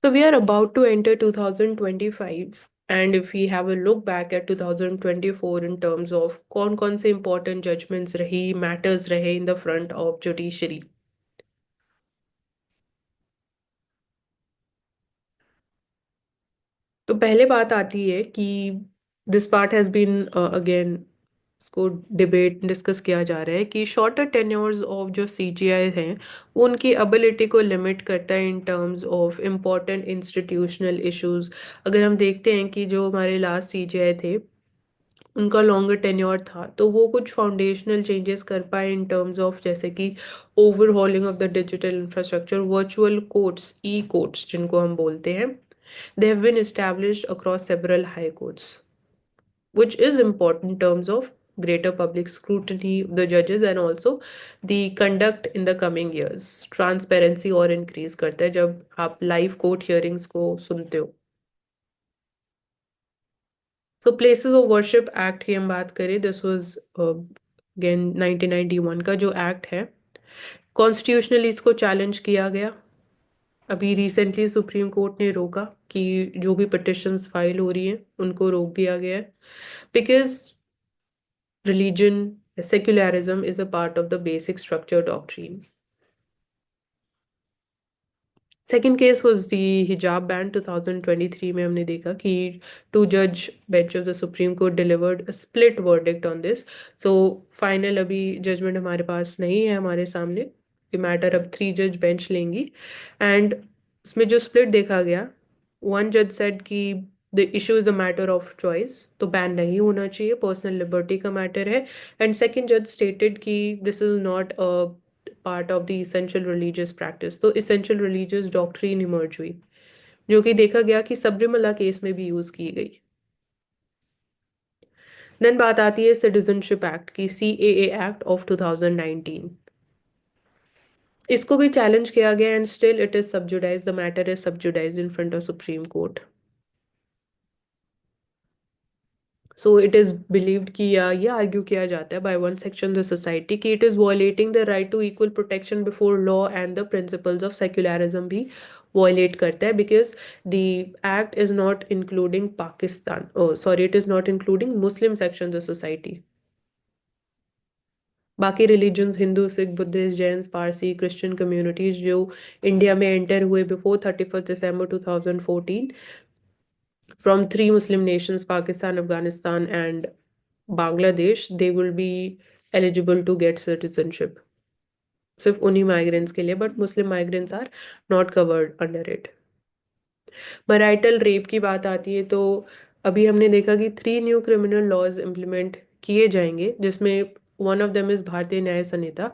So we are about to enter 2025, and if we have a look back at 2024 in terms of कौन से important judgments रही, matters रहे in the front of judiciary. तो पहले बात आती है कि this part has been again इसको डिबेट डिस्कस किया जा रहा है कि शॉर्टर टेन्योर्स ऑफ जो सीजीआई हैं वो उनकी एबिलिटी को लिमिट करता है in terms of important institutional issues. अगर हम देखते हैं कि जो हमारे लास्ट सीजीआई थे उनका लॉन्गर टेन्योर था तो वो कुछ फाउंडेशनल चेंजेस कर पाए इन टर्म्स ऑफ जैसे कि overhauling of the digital infrastructure, virtual courts, E courts जिनको हम बोलते हैं, they have been established across several high courts, which is important in terms of greater public scrutiny of the judges and also the conduct in the coming years. Transparency और increase करता है जब आप live court hearings को सुनते हो। So places of worship act की हम बात करें, this was again 1991 का जो act है, कॉन्स्टिट्यूशनली इसको चैलेंज किया गया। अभी रिसेंटली सुप्रीम कोर्ट ने रोका कि जो भी पिटिशंस फाइल हो रही हैं उनको रोक दिया गया है because religion secularism is a part of the basic structure doctrine. Second case was the हिजाब बैन 2023 में हमने देखा कि टू जज bench of the supreme court delivered split verdict on this. So final अभी जजमेंट हमारे पास नहीं है हमारे सामने, ये मैटर अब थ्री जज बेंच लेंगी। एंड उसमें जो स्प्लिट देखा गया, वन जज सेड कि the issue is a matter of choice, तो बैन नहीं होना चाहिए, पर्सनल लिबर्टी का मैटर है। एंड सेकेंड जज स्टेटेड कि this is not a part of the essential religious practice, तो इसेंशियल रिलीजियस डॉक्ट्रिन इमर्ज हुई जो कि देखा गया कि सबरीमला केस में भी यूज की गई। देन बात आती है सिटीजनशिप एक्ट की, सीएए एक्ट ऑफ 2019। इसको भी चैलेंज किया गया and still it is sub judice, the matter is sub judice in front of supreme court. So it is believed कि या ये आर्ग्यू किया जाता है by one section the society कि it is violating the right to equal protection before law and the principles of secularism भी violate करता है because the act is not including Pakistan, sorry, it is not including Muslim section the society. बाकी religions, Hindu, Sikh, Buddhist, Jain, Parsi, Christian communities जो India में enter हुए before 31 दिसंबर 2014 from three Muslim nations, Pakistan, Afghanistan, and Bangladesh, they will be eligible to get citizenship. सिर्फ उन्हीं migrants के लिए, but Muslim migrants are not covered under it. Marital rape की बात आती है तो अभी हमने देखा कि three new criminal laws implement किए जाएंगे जिसमें वन ऑफ देम इज भारतीय न्याय संहिता।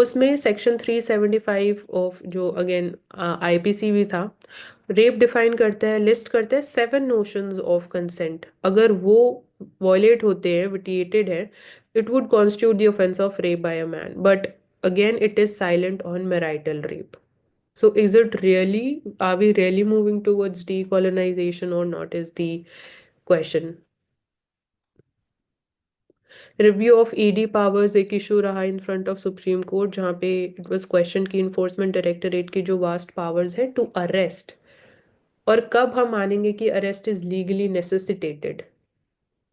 उसमें सेक्शन 375 ऑफ जो अगेन आईपीसी भी था, रेप डिफाइन करता है, लिस्ट करता है सेवन नोशंस ऑफ कंसेंट। अगर वो वॉयलेट होते हैं, विटिएटेड है, it would constitute the offence of rape by a man, but again it is silent on marital rape. So is it really, are we really moving towards decolonization or not is the question. Review of ED powers एक issue रहा in front of supreme Court जहाँ पे it was question की Enforcement Directorate की जो vast powers है to arrest, और कब हम मानेंगे कि arrest is legally necessitated,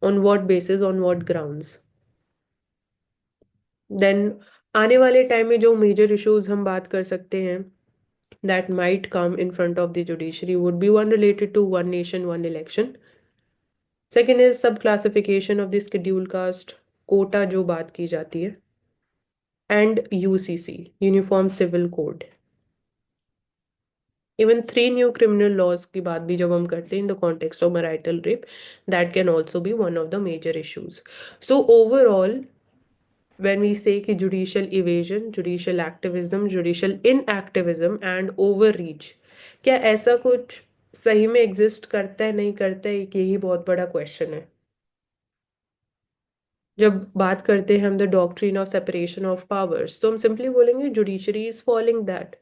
on what basis, on what grounds. Then आने वाले टाइम में जो मेजर इश्यूज हम बात कर सकते हैं that might come in front of the judiciary would be one related to one nation, one election. Second is sub classification of the schedule caste, quota जो बात की जाती है, and UCC, Uniform Civil Code. Even three new criminal laws की बात भी जब हम करते हैं in the context of marital rape, that can also be one of the major issues. So overall, when we say कि judicial evasion, judicial activism, judicial inactivism and overreach, क्या ऐसा कुछ सही में एग्जिस्ट करता है, नहीं करता है, यही बहुत बड़ा क्वेश्चन है। जब बात करते हैं हम the doctrine of separation of powers तो हम सिंपली बोलेंगे जुडिशरी इज फॉलोइंग दैट।